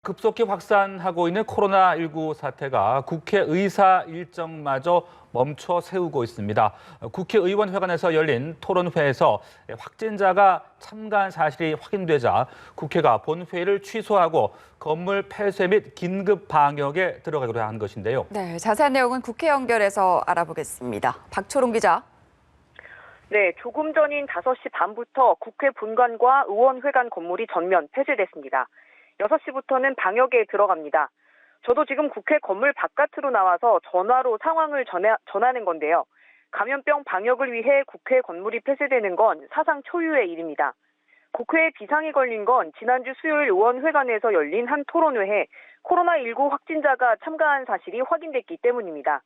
급속히 확산하고 있는 코로나19 사태가 국회의사 일정마저 멈춰 세우고 있습니다. 국회의원회관에서 열린 토론회에서 확진자가 참가한 사실이 확인되자 국회가 본회의를 취소하고 건물 폐쇄 및 긴급 방역에 들어가기로 한 것인데요. 네, 자세한 내용은 국회 연결해서 알아보겠습니다. 박초롱 기자. 네, 조금 전인 5시 반부터 국회 본관과 의원회관 건물이 전면 폐쇄됐습니다. 6시부터는 방역에 들어갑니다. 저도 지금 국회 건물 바깥으로 나와서 전화로 상황을 전하는 건데요. 감염병 방역을 위해 국회 건물이 폐쇄되는 건 사상 초유의 일입니다. 국회에 비상이 걸린 건 지난주 수요일 의원회관에서 열린 한 토론회에 코로나19 확진자가 참가한 사실이 확인됐기 때문입니다.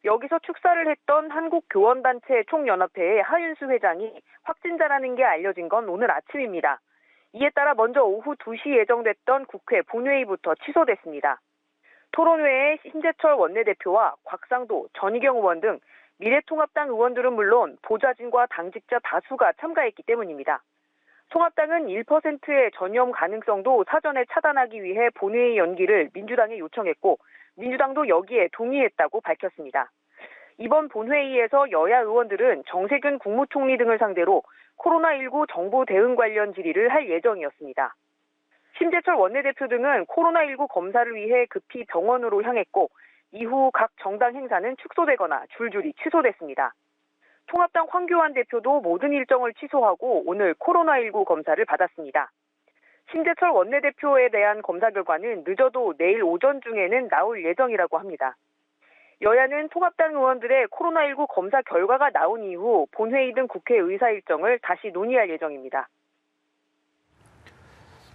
여기서 축사를 했던 한국교원단체 총연합회의 하윤수 회장이 확진자라는 게 알려진 건 오늘 아침입니다. 이에 따라 먼저 오후 2시 예정됐던 국회 본회의부터 취소됐습니다. 토론회에 심재철 원내대표와 곽상도, 전희경 의원 등 미래통합당 의원들은 물론 보좌진과 당직자 다수가 참가했기 때문입니다. 통합당은 1%의 전염 가능성도 사전에 차단하기 위해 본회의 연기를 민주당에 요청했고 민주당도 여기에 동의했다고 밝혔습니다. 이번 본회의에서 여야 의원들은 정세균 국무총리 등을 상대로 코로나19 정보 대응 관련 질의를 할 예정이었습니다. 심재철 원내대표 등은 코로나19 검사를 위해 급히 병원으로 향했고 이후 각 정당 행사는 축소되거나 줄줄이 취소됐습니다. 통합당 황교안 대표도 모든 일정을 취소하고 오늘 코로나19 검사를 받았습니다. 심재철 원내대표에 대한 검사 결과는 늦어도 내일 오전 중에는 나올 예정이라고 합니다. 여야는 통합당 의원들의 코로나19 검사 결과가 나온 이후 본회의 등 국회 의사 일정을 다시 논의할 예정입니다.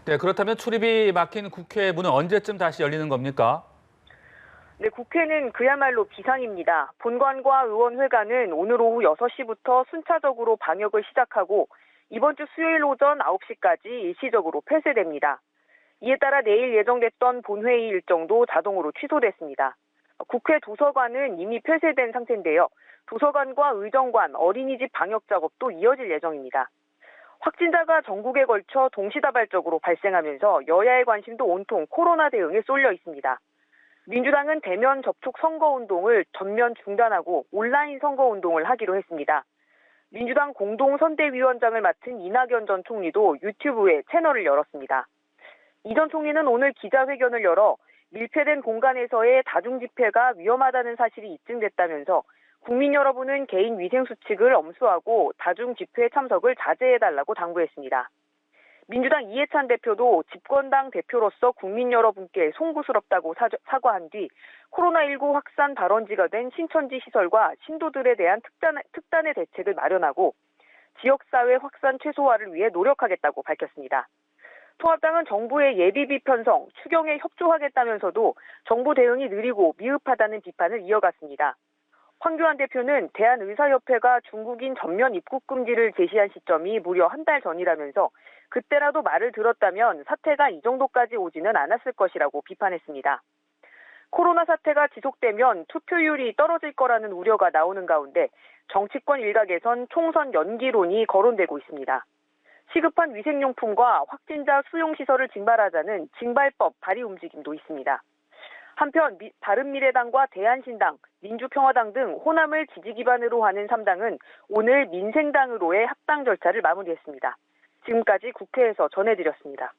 네, 그렇다면 출입이 막힌 국회 문은 언제쯤 다시 열리는 겁니까? 네, 국회는 그야말로 비상입니다. 본관과 의원회관은 오늘 오후 6시부터 순차적으로 방역을 시작하고 이번 주 수요일 오전 9시까지 일시적으로 폐쇄됩니다. 이에 따라 내일 예정됐던 본회의 일정도 자동으로 취소됐습니다. 국회 도서관은 이미 폐쇄된 상태인데요. 도서관과 의정관, 어린이집 방역 작업도 이어질 예정입니다. 확진자가 전국에 걸쳐 동시다발적으로 발생하면서 여야의 관심도 온통 코로나 대응에 쏠려 있습니다. 민주당은 대면 접촉 선거운동을 전면 중단하고 온라인 선거운동을 하기로 했습니다. 민주당 공동선대위원장을 맡은 이낙연 전 총리도 유튜브에 채널을 열었습니다. 이 전 총리는 오늘 기자회견을 열어 밀폐된 공간에서의 다중집회가 위험하다는 사실이 입증됐다면서 국민 여러분은 개인 위생 수칙을 엄수하고 다중집회 참석을 자제해달라고 당부했습니다. 민주당 이해찬 대표도 집권당 대표로서 국민 여러분께 송구스럽다고 사과한 뒤 코로나19 확산 발원지가 된 신천지 시설과 신도들에 대한 특단의 대책을 마련하고 지역사회 확산 최소화를 위해 노력하겠다고 밝혔습니다. 통합당은 정부의 예비비 편성, 추경에 협조하겠다면서도 정부 대응이 느리고 미흡하다는 비판을 이어갔습니다. 황교안 대표는 대한의사협회가 중국인 전면 입국 금지를 제시한 시점이 무려 한 달 전이라면서 그때라도 말을 들었다면 사태가 이 정도까지 오지는 않았을 것이라고 비판했습니다. 코로나 사태가 지속되면 투표율이 떨어질 거라는 우려가 나오는 가운데 정치권 일각에선 총선 연기론이 거론되고 있습니다. 시급한 위생용품과 확진자 수용시설을 징발하자는 징발법 발의 움직임도 있습니다. 한편 바른미래당과 대한신당, 민주평화당 등 호남을 지지 기반으로 하는 3당은 오늘 민생당으로의 합당 절차를 마무리했습니다. 지금까지 국회에서 전해드렸습니다.